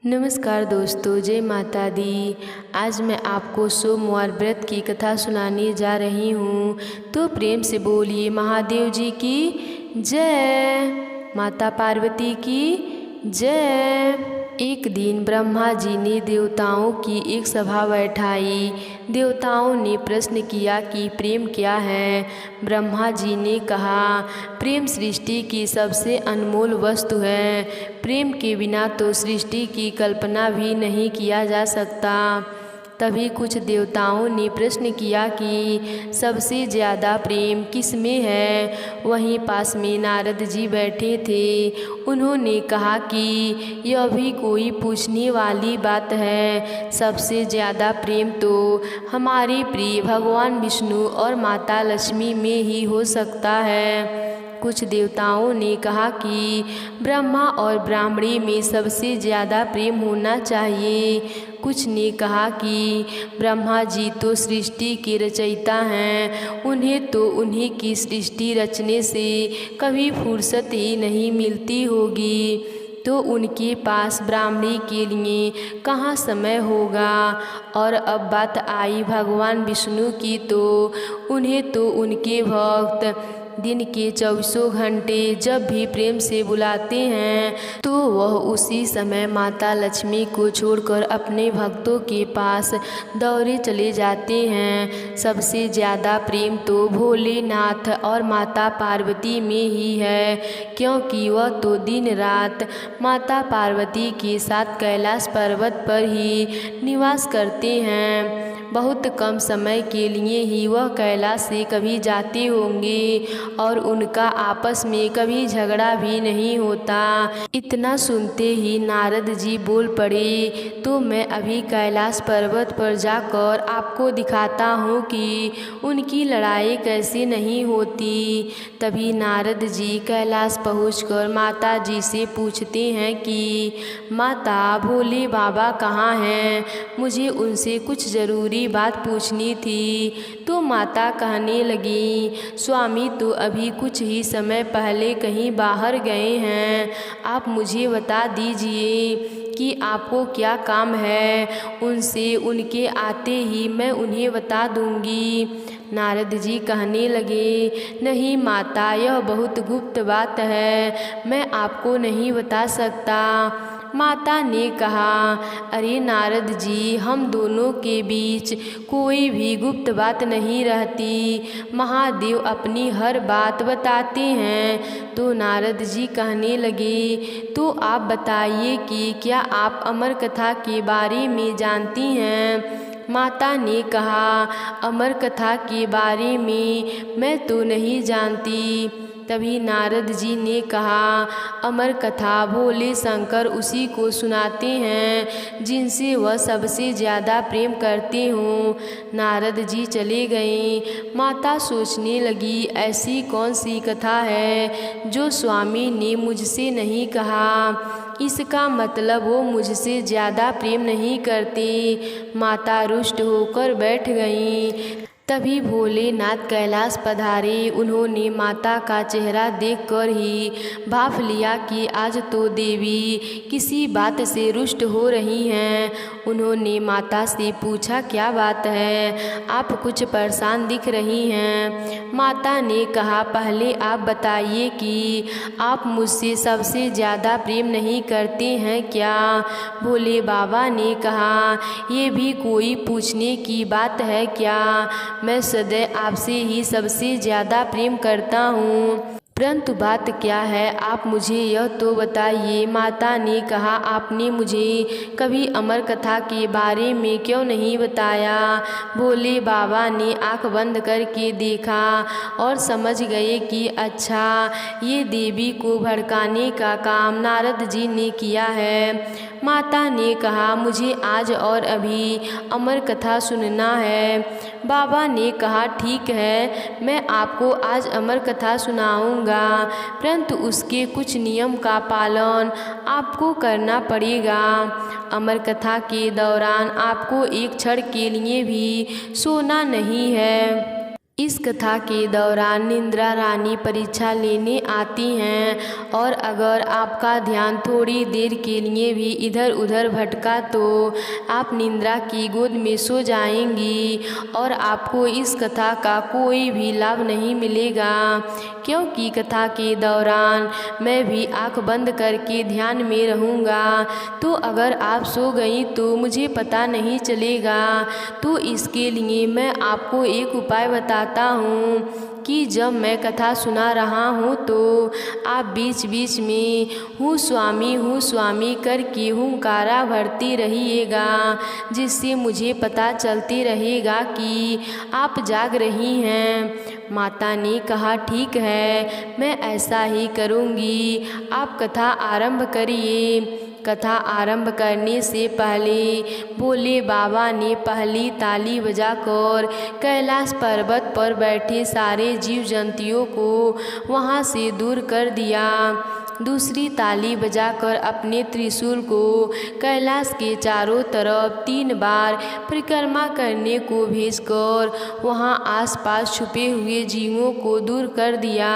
नमस्कार दोस्तों, जय माता दी। आज मैं आपको सोमवार व्रत की कथा सुनाने जा रही हूँ। तो प्रेम से बोलिए महादेव जी की जय, माता पार्वती की जय। एक दिन ब्रह्मा जी ने देवताओं की एक सभा बैठाई। देवताओं ने प्रश्न किया कि प्रेम क्या है। ब्रह्मा जी ने कहा, प्रेम सृष्टि की सबसे अनमोल वस्तु है। प्रेम के बिना तो सृष्टि की कल्पना भी नहीं किया जा सकता। तभी कुछ देवताओं ने प्रश्न किया कि सबसे ज़्यादा प्रेम किस में है। वहीं पास में नारद जी बैठे थे। उन्होंने कहा कि यह भी कोई पूछने वाली बात है। सबसे ज़्यादा प्रेम तो हमारे प्रिय भगवान विष्णु और माता लक्ष्मी में ही हो सकता है। कुछ देवताओं ने कहा कि ब्रह्मा और ब्राह्मणी में सबसे ज़्यादा प्रेम होना चाहिए। कुछ ने कहा कि ब्रह्मा जी तो सृष्टि के रचयिता हैं, उन्हें तो उन्हीं की सृष्टि रचने से कभी फुर्सत ही नहीं मिलती होगी, तो उनके पास ब्राह्मणी के लिए कहाँ समय होगा। और अब बात आई भगवान विष्णु की, तो उन्हें तो उनके भक्त दिन के 24 घंटे जब भी प्रेम से बुलाते हैं, तो वह उसी समय माता लक्ष्मी को छोड़कर अपने भक्तों के पास दौड़े चले जाते हैं। सबसे ज़्यादा प्रेम तो भोलेनाथ और माता पार्वती में ही है, क्योंकि वह तो दिन रात माता पार्वती के साथ कैलाश पर्वत पर ही निवास करते हैं। बहुत कम समय के लिए ही वह कैलाश से कभी जाते होंगे और उनका आपस में कभी झगड़ा भी नहीं होता। इतना सुनते ही नारद जी बोल पड़े, तो मैं अभी कैलाश पर्वत पर जाकर आपको दिखाता हूँ कि उनकी लड़ाई कैसे नहीं होती। तभी नारद जी कैलाश पहुँचकर माता जी से पूछते हैं कि माता, भोले बाबा कहाँ हैं, मुझे उनसे कुछ ज़रूरी बात पूछनी थी। तो माता कहने लगी, स्वामी तो अभी कुछ ही समय पहले कहीं बाहर गए हैं। आप मुझे बता दीजिए कि आपको क्या काम है, उनसे उनके आते ही मैं उन्हें बता दूंगी। नारद जी कहने लगे, नहीं माता, यह बहुत गुप्त बात है, मैं आपको नहीं बता सकता। माता ने कहा, अरे नारद जी, हम दोनों के बीच कोई भी गुप्त बात नहीं रहती, महादेव अपनी हर बात बताते हैं। तो नारद जी कहने लगे, तो आप बताइए कि क्या आप अमर कथा के बारे में जानती हैं। माता ने कहा, अमर कथा के बारे में मैं तो नहीं जानती। तभी नारद जी ने कहा, अमर कथा भोले शंकर उसी को सुनाते हैं जिनसे वह सबसे ज़्यादा प्रेम करते हों। नारद जी चले गए। माता सोचने लगी, ऐसी कौन सी कथा है जो स्वामी ने मुझसे नहीं कहा। इसका मतलब वो मुझसे ज़्यादा प्रेम नहीं करते। माता रुष्ट होकर बैठ गईं। तभी भोलेनाथ कैलाश पधारे। उन्होंने माता का चेहरा देखकर ही भाप लिया कि आज तो देवी किसी बात से रुष्ट हो रही हैं। उन्होंने माता से पूछा, क्या बात है, आप कुछ परेशान दिख रही हैं। माता ने कहा, पहले आप बताइए कि आप मुझसे सबसे ज़्यादा प्रेम नहीं करते हैं क्या। भोले बाबा ने कहा, ये भी कोई पूछने की बात है क्या, मैं सदैव आपसे ही सबसे ज़्यादा प्रेम करता हूँ, परंतु बात क्या है, आप मुझे यह तो बताइए। माता ने कहा, आपने मुझे कभी अमर कथा के बारे में क्यों नहीं बताया। भोले बाबा ने आंख बंद करके देखा और समझ गए कि अच्छा, ये देवी को भड़काने का काम नारद जी ने किया है। माता ने कहा, मुझे आज और अभी अमर कथा सुनना है। बाबा ने कहा, ठीक है, मैं आपको आज अमर कथा सुनाऊंगा, परंतु उसके कुछ नियम का पालन आपको करना पड़ेगा। अमर कथा के दौरान आपको एक क्षण के लिए भी सोना नहीं है। इस कथा के दौरान निद्रा रानी परीक्षा लेने आती हैं और अगर आपका ध्यान थोड़ी देर के लिए भी इधर उधर भटका तो आप निद्रा की गोद में सो जाएंगी और आपको इस कथा का कोई भी लाभ नहीं मिलेगा, क्योंकि कथा के दौरान मैं भी आंख बंद करके ध्यान में रहूँगा। तो अगर आप सो गई तो मुझे पता नहीं चलेगा। तो इसके लिए मैं आपको एक उपाय बताता हूँ कि जब मैं कथा सुना रहा हूँ तो आप बीच बीच में हूँ स्वामी करके हुंकारा भरती रहिएगा, जिससे मुझे पता चलते रहेगा कि आप जाग रही हैं। माता ने कहा, ठीक है, मैं ऐसा ही करूँगी। आप कथा आरंभ करिए। कथा आरंभ करने से पहले भोले बाबा ने पहली ताली बजाकर कैलाश पर्वत पर बैठे सारे जीव जंतुओं को वहां से दूर कर दिया। दूसरी ताली बजाकर अपने त्रिशूल को कैलाश के चारों तरफ 3 बार परिक्रमा करने को भेजकर वहां आसपास छुपे हुए जीवों को दूर कर दिया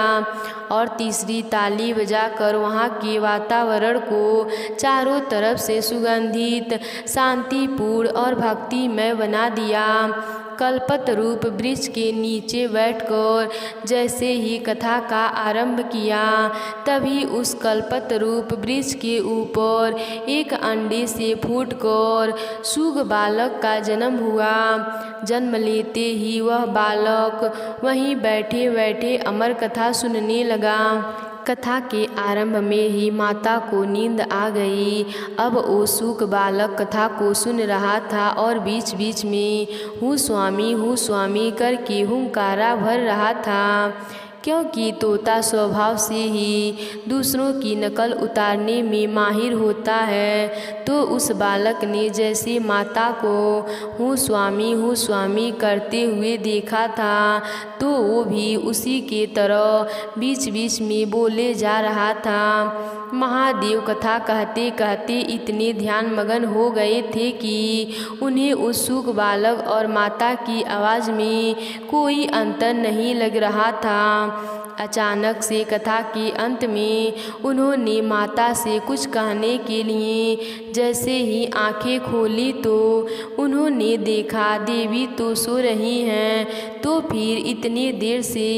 और तीसरी ताली बजाकर वहां के वातावरण को चारों तरफ से सुगंधित, शांतिपूर्ण और भक्तिमय बना दिया। कल्पतरूप वृक्ष के नीचे बैठकर जैसे ही कथा का आरंभ किया, तभी उस कल्पतरूप वृक्ष के ऊपर एक अंडे से फूटकर सुग बालक का जन्म हुआ। जन्म लेते ही वह बालक वहीं बैठे बैठे अमर कथा सुनने लगा। कथा के आरंभ में ही माता को नींद आ गई। अब वो सूक बालक कथा को सुन रहा था और बीच बीच में हूँ स्वामी करके हुंकारा भर रहा था। क्योंकि तोता स्वभाव से ही दूसरों की नकल उतारने में माहिर होता है, तो उस बालक ने जैसे माता को हूँ स्वामी करते हुए देखा था, तो वो भी उसी के तरह बीच बीच में बोले जा रहा था। महादेव कथा कहते कहते इतने ध्यान मगन हो गए थे कि उन्हें उस सूक बालक और माता की आवाज़ में कोई अंतर नहीं लग रहा था। अचानक से कथा के अंत में उन्होंने माता से कुछ कहने के लिए जैसे ही आंखें खोली तो उन्होंने देखा देवी तो सो रही हैं। तो फिर इतने देर से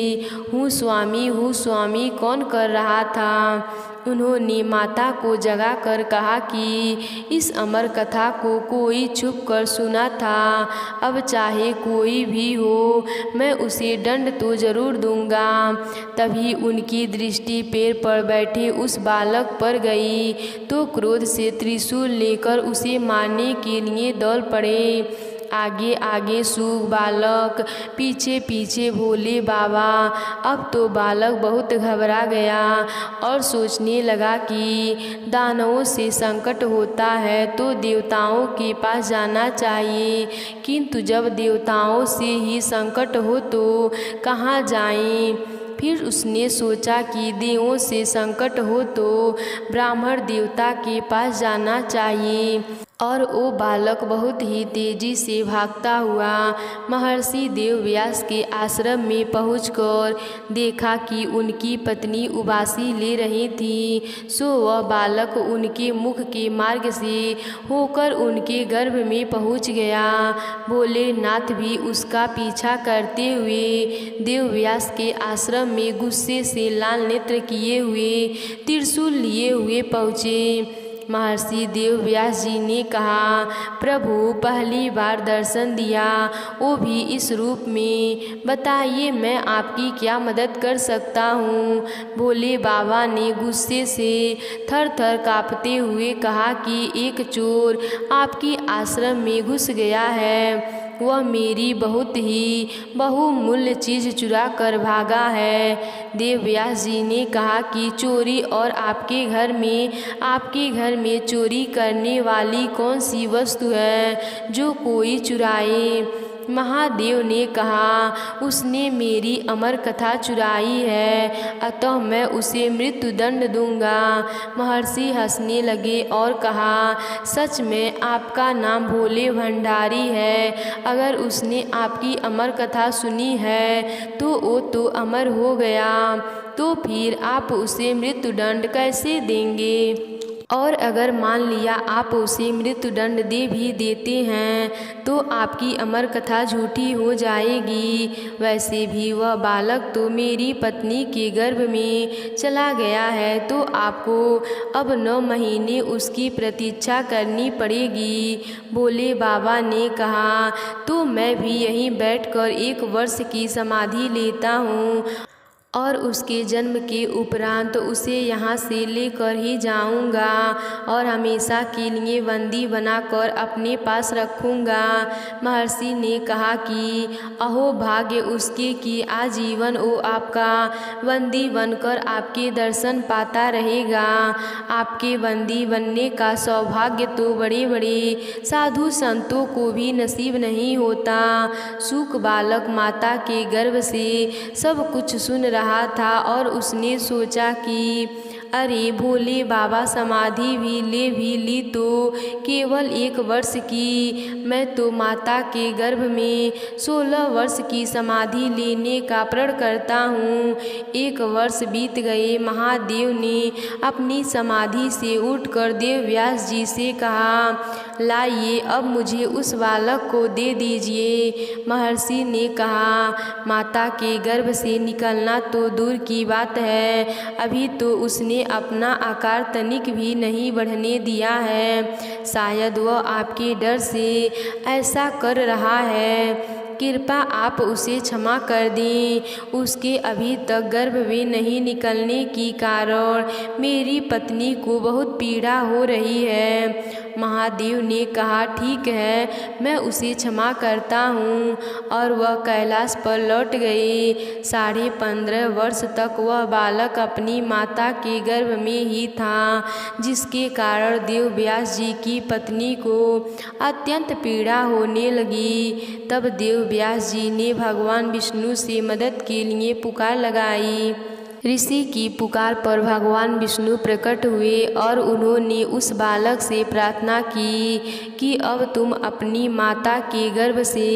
हूँ स्वामी कौन कर रहा था? उन्होंने माता को जगा कर कहा कि इस अमर कथा को कोई छुप कर सुना था। अब चाहे कोई भी हो, मैं उसे दंड तो जरूर दूंगा। तभी उनकी दृष्टि पैर पर बैठे उस बालक पर गई, तो क्रोध से त्रिशूल लेकर उसे मारने के लिए दौड़ पड़े। आगे आगे सूग बालक, पीछे पीछे भोले बाबा। अब तो बालक बहुत घबरा गया और सोचने लगा कि दानवों से संकट होता है तो देवताओं के पास जाना चाहिए, किंतु जब देवताओं से ही संकट हो तो कहाँ जाएं? फिर उसने सोचा कि देवों से संकट हो तो ब्राह्मण देवता के पास जाना चाहिए। और वो बालक बहुत ही तेजी से भागता हुआ महर्षि देवव्यास के आश्रम में पहुंचकर देखा कि उनकी पत्नी उबासी ले रही थी। सो वह बालक उनके मुख के मार्ग से होकर उनके गर्भ में पहुंच गया। भोलेनाथ भी उसका पीछा करते हुए देवव्यास के आश्रम में गुस्से से लाल नेत्र किए हुए त्रिशूल लिए हुए पहुँचे। महर्षि देवव्यास जी ने कहा, प्रभु पहली बार दर्शन दिया, वो भी इस रूप में, बताइए मैं आपकी क्या मदद कर सकता हूँ? भोले बाबा ने गुस्से से थर थर काँपते हुए कहा कि एक चोर आपकी आश्रम में घुस गया है। वह मेरी बहुत ही बहुमूल्य चीज़ चुरा कर भागा है। देवव्यास जी ने कहा कि चोरी और आपके घर में चोरी करने वाली कौन सी वस्तु है जो कोई चुराए? महादेव ने कहा, उसने मेरी अमर कथा चुराई है, अतः मैं उसे मृत्यु दंड दूंगा। महर्षि हंसने लगे और कहा, सच में आपका नाम भोले भंडारी है। अगर उसने आपकी अमर कथा सुनी है तो वो तो अमर हो गया, तो फिर आप उसे मृत्यु दंड कैसे देंगे? और अगर मान लिया आप उसे मृत्यु दंड दे भी देते हैं तो आपकी अमर कथा झूठी हो जाएगी। वैसे भी वह बालक तो मेरी पत्नी के गर्भ में चला गया है, तो आपको अब 9 महीने उसकी प्रतीक्षा करनी पड़ेगी। भोले बाबा ने कहा, तो मैं भी यहीं बैठकर 1 वर्ष की समाधि लेता हूँ और उसके जन्म के उपरांत उसे यहाँ से लेकर ही जाऊँगा और हमेशा के लिए बंदी बनाकर अपने पास रखूँगा। महर्षि ने कहा कि अहो भाग्य उसके कि आजीवन वो आपका बंदी बनकर आपके दर्शन पाता रहेगा। आपके बंदी बनने का सौभाग्य तो बड़े बड़े साधु संतों को भी नसीब नहीं होता। सूक बालक माता के गर्भ से सब कुछ सुन रहा था और उसने सोचा कि अरे भोले बाबा समाधि भी ली तो केवल 1 वर्ष की, मैं तो माता के गर्भ में 16 वर्ष की समाधि लेने का प्रण करता हूँ। 1 वर्ष बीत गए। महादेव ने अपनी समाधि से उठकर देव व्यास जी से कहा, लाइए अब मुझे उस बालक को दे दीजिए। महर्षि ने कहा, माता के गर्भ से निकलना तो दूर की बात है, अभी तो उसने अपना आकार तनिक भी नहीं बढ़ने दिया है। शायद वह आपके डर से ऐसा कर रहा है। कृपा आप उसे क्षमा कर दें। उसके अभी तक गर्भ में नहीं निकलने के कारण मेरी पत्नी को बहुत पीड़ा हो रही है। महादेव ने कहा, ठीक है, मैं उसे क्षमा करता हूँ। और वह कैलाश पर लौट गए। 15.5 वर्ष तक वह बालक अपनी माता के गर्भ में ही था, जिसके कारण देव व्यास जी की पत्नी को अत्यंत पीड़ा होने लगी। तब देव व्यास जी ने भगवान विष्णु से मदद के लिए पुकार लगाई। ऋषि की पुकार पर भगवान विष्णु प्रकट हुए और उन्होंने उस बालक से प्रार्थना की कि अब तुम अपनी माता के गर्भ से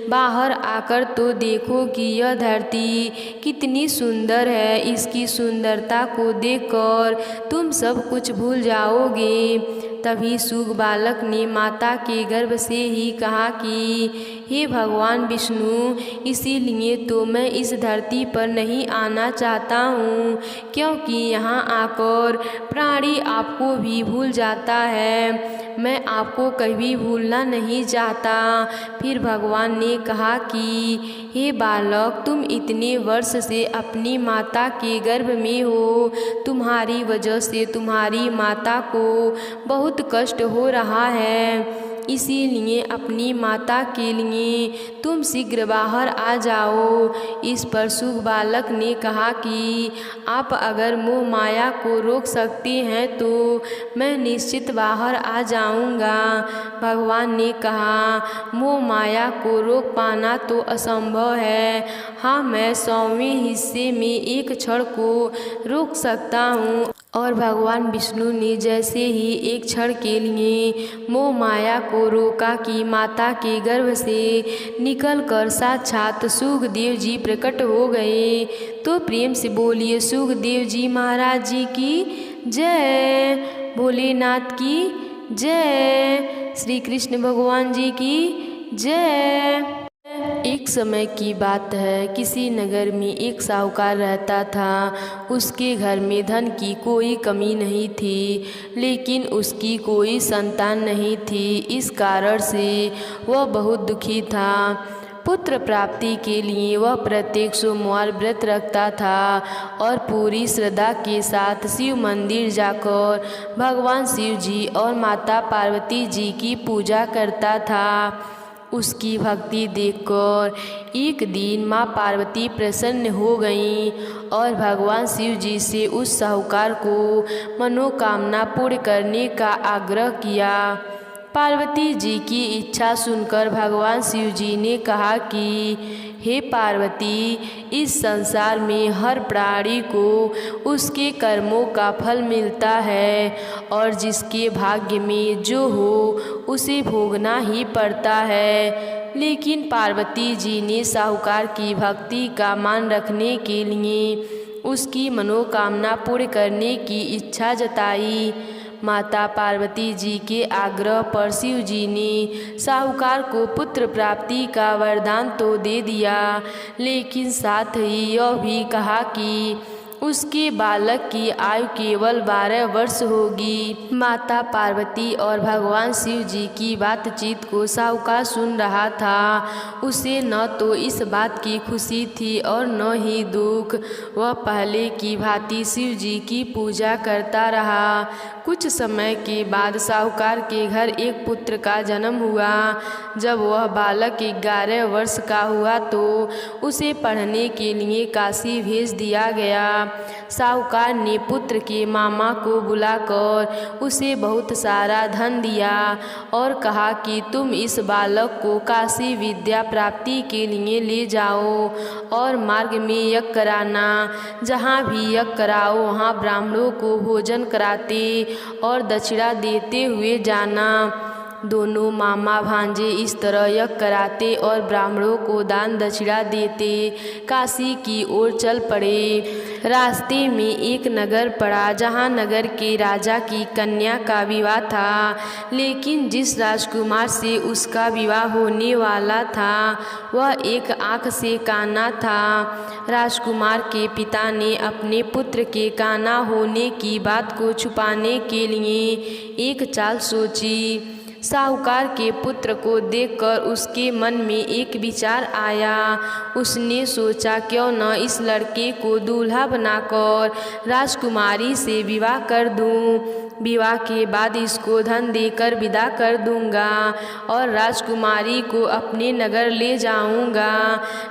बाहर आकर तो देखो कि यह धरती कितनी सुंदर है। इसकी सुंदरता को देखकर तुम सब कुछ भूल जाओगे। तभी सूग बालक ने माता के गर्भ से ही कहा कि हे भगवान विष्णु, इसीलिए तो मैं इस धरती पर नहीं आना चाहता हूँ, क्योंकि यहाँ आकर प्राणी आपको भी भूल जाता है। मैं आपको कभी भूलना नहीं चाहता। फिर भगवान ने कहा कि हे बालक, तुम इतने वर्ष से अपनी माता के गर्भ में हो। तुम्हारी वजह से तुम्हारी माता को बहुत कष्ट हो रहा है, इसीलिए अपनी माता के लिए तुम शीघ्र बाहर आ जाओ। इस पर सूग बालक ने कहा कि आप अगर मोह माया को रोक सकते हैं तो मैं निश्चित बाहर आ जाऊंगा। भगवान ने कहा, मोह माया को रोक पाना तो असंभव है। हाँ, मैं 100वें हिस्से में एक क्षण को रोक सकता हूँ। और भगवान विष्णु ने जैसे ही एक क्षण के लिए मोह माया को रोका कि माता के गर्भ से निकलकर साक्षात सूगदेव जी प्रकट हो गए। तो प्रेम से बोलिए सूगदेव जी महाराज जी की जय, भोलेनाथ की जय, श्री कृष्ण भगवान जी की जय। एक समय की बात है, किसी नगर में एक साहूकार रहता था। उसके घर में धन की कोई कमी नहीं थी, लेकिन उसकी कोई संतान नहीं थी। इस कारण से वह बहुत दुखी था। पुत्र प्राप्ति के लिए वह प्रत्येक सोमवार व्रत रखता था और पूरी श्रद्धा के साथ शिव मंदिर जाकर भगवान शिव जी और माता पार्वती जी की पूजा करता था। उसकी भक्ति देखकर एक दिन माँ पार्वती प्रसन्न हो गईं और भगवान शिव जी से उस साहूकार को मनोकामना पूर्ण करने का आग्रह किया। पार्वती जी की इच्छा सुनकर भगवान शिव जी ने कहा कि हे पार्वती, इस संसार में हर प्राणी को उसके कर्मों का फल मिलता है और जिसके भाग्य में जो हो उसे भोगना ही पड़ता है। लेकिन पार्वती जी ने साहूकार की भक्ति का मान रखने के लिए उसकी मनोकामना पूर्ण करने की इच्छा जताई। माता पार्वती जी के आग्रह पर शिव जी ने साहूकार को पुत्र प्राप्ति का वरदान तो दे दिया, लेकिन साथ ही यह भी कहा कि उसके बालक की आयु केवल 12 वर्ष होगी। माता पार्वती और भगवान शिव जी की बातचीत को साहूकार सुन रहा था। उसे न तो इस बात की खुशी थी और न ही दुख। वह पहले की भांति शिव जी की पूजा करता रहा। कुछ समय के बाद साहूकार के घर एक पुत्र का जन्म हुआ। जब वह बालक 11 वर्ष का हुआ तो उसे पढ़ने के लिए काशी भेज दिया गया। साहूकार ने पुत्र के मामा को बुलाकर उसे बहुत सारा धन दिया और कहा कि तुम इस बालक को काशी विद्या प्राप्ति के लिए ले जाओ और मार्ग में यज्ञ कराना। जहाँ भी यज्ञ कराओ वहाँ ब्राह्मणों को भोजन कराते और दक्षिणा देते हुए जाना। दोनों मामा भांजे इस तरह यज्ञ कराते और ब्राह्मणों को दान दक्षिणा देते काशी की ओर चल पड़े। रास्ते में एक नगर पड़ा जहाँ नगर के राजा की कन्या का विवाह था, लेकिन जिस राजकुमार से उसका विवाह होने वाला था वह एक आँख से काना था। राजकुमार के पिता ने अपने पुत्र के काना होने की बात को छुपाने के लिए एक चाल सोची। साहूकार के पुत्र को देखकर उसके मन में एक विचार आया। उसने सोचा क्यों न इस लड़के को दूल्हा बनाकर राजकुमारी से विवाह कर दूं। विवाह के बाद इसको धन देकर विदा कर दूंगा और राजकुमारी को अपने नगर ले जाऊंगा।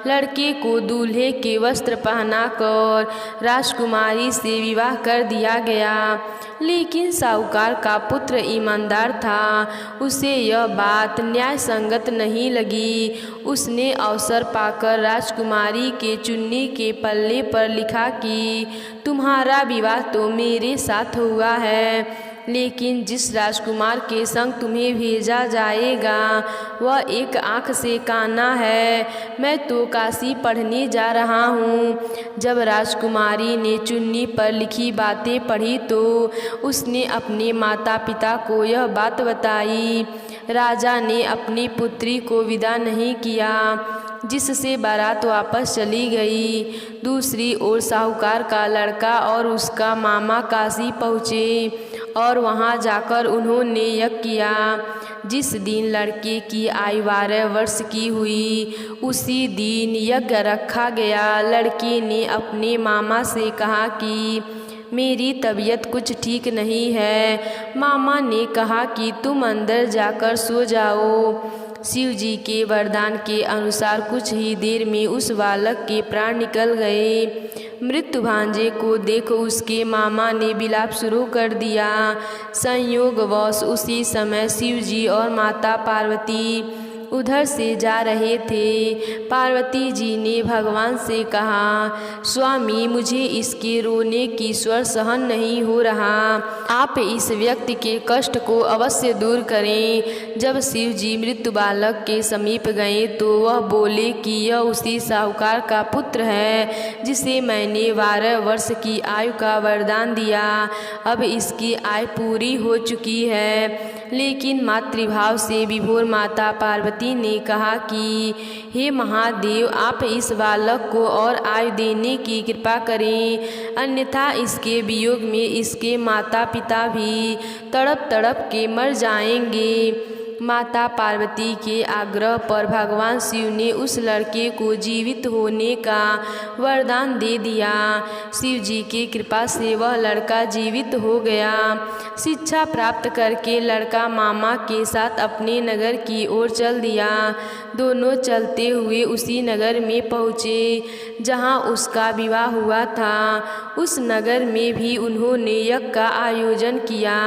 लड़के को दूल्हे के वस्त्र पहनाकर राजकुमारी से विवाह कर दिया गया। लेकिन साहूकार का पुत्र ईमानदार था, उसे यह बात न्याय संगत नहीं लगी। उसने अवसर पाकर राजकुमारी के चुन्नी के पल्ले पर लिखा कि तुम्हारा विवाह तो मेरे साथ हुआ है, लेकिन जिस राजकुमार के संग तुम्हें भेजा जाएगा वह एक आँख से काना है। मैं तो काशी पढ़ने जा रहा हूँ। जब राजकुमारी ने चुन्नी पर लिखी बातें पढ़ी तो उसने अपने माता पिता को यह बात बताई। राजा ने अपनी पुत्री को विदा नहीं किया, जिससे बारात वापस चली गई। दूसरी ओर साहूकार का लड़का और उसका मामा काशी पहुँचे और वहां जाकर उन्होंने यज्ञ किया। जिस दिन लड़के की आयु 12 वर्ष की हुई उसी दिन यज्ञ रखा गया। लड़के ने अपने मामा से कहा कि मेरी तबीयत कुछ ठीक नहीं है। मामा ने कहा कि तुम अंदर जाकर सो जाओ। शिव जी के वरदान के अनुसार कुछ ही देर में उस बालक के प्राण निकल गए। मृत्यु भांजे को देख उसके मामा ने विलाप शुरू कर दिया। संयोगवश उसी समय शिव जी और माता पार्वती उधर से जा रहे थे। पार्वती जी ने भगवान से कहा, स्वामी मुझे इसके रोने की स्वर सहन नहीं हो रहा, आप इस व्यक्ति के कष्ट को अवश्य दूर करें। जब शिव जी मृत्यु बालक के समीप गए तो वह बोले कि यह उसी साहूकार का पुत्र है जिसे मैंने 12 वर्ष की आयु का वरदान दिया। अब इसकी आयु पूरी हो चुकी है। लेकिन मातृभाव से विभोर माता पार्वती ने कहा कि हे महादेव, आप इस बालक को और आयु देने की कृपा करें, अन्यथा इसके वियोग में इसके माता पिता भी तड़प तड़प के मर जाएंगे। माता पार्वती के आग्रह पर भगवान शिव ने उस लड़के को जीवित होने का वरदान दे दिया। शिव जी की कृपा से वह लड़का जीवित हो गया। शिक्षा प्राप्त करके लड़का मामा के साथ अपने नगर की ओर चल दिया। दोनों चलते हुए उसी नगर में पहुँचे जहाँ उसका विवाह हुआ था। उस नगर में भी उन्होंने यज्ञ का आयोजन किया।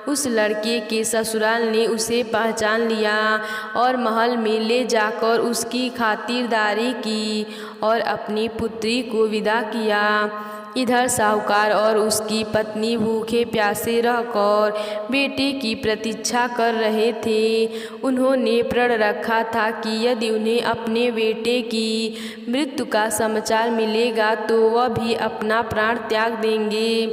उस लड़के के ससुराल ने उसे पहचान लिया और महल में ले जाकर उसकी खातिरदारी की और अपनी पुत्री को विदा किया। इधर साहूकार और उसकी पत्नी भूखे प्यासे रहकर बेटे की प्रतीक्षा कर रहे थे। उन्होंने प्रण रखा था कि यदि उन्हें अपने बेटे की मृत्यु का समाचार मिलेगा तो वह भी अपना प्राण त्याग देंगे,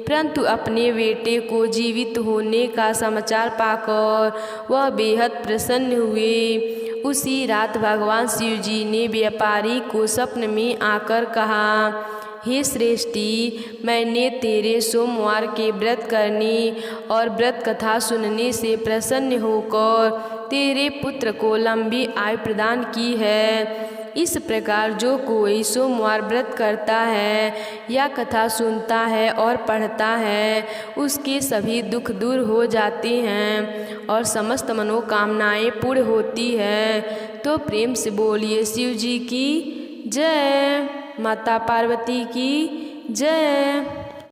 परंतु अपने बेटे को जीवित होने का समाचार पाकर वह बेहद प्रसन्न हुए। उसी रात भगवान शिव जी ने व्यापारी को स्वप्न में आकर कहा, हे श्रेष्ठी, मैंने तेरे सोमवार के व्रत करने और व्रत कथा सुनने से प्रसन्न होकर तेरे पुत्र को लंबी आयु प्रदान की है। इस प्रकार जो कोई सोमवार व्रत करता है या कथा सुनता है और पढ़ता है उसके सभी दुख दूर हो जाते हैं और समस्त मनोकामनाएं पूर्ण होती है। तो प्रेम से बोलिए शिव जी की जय, माता पार्वती की जय।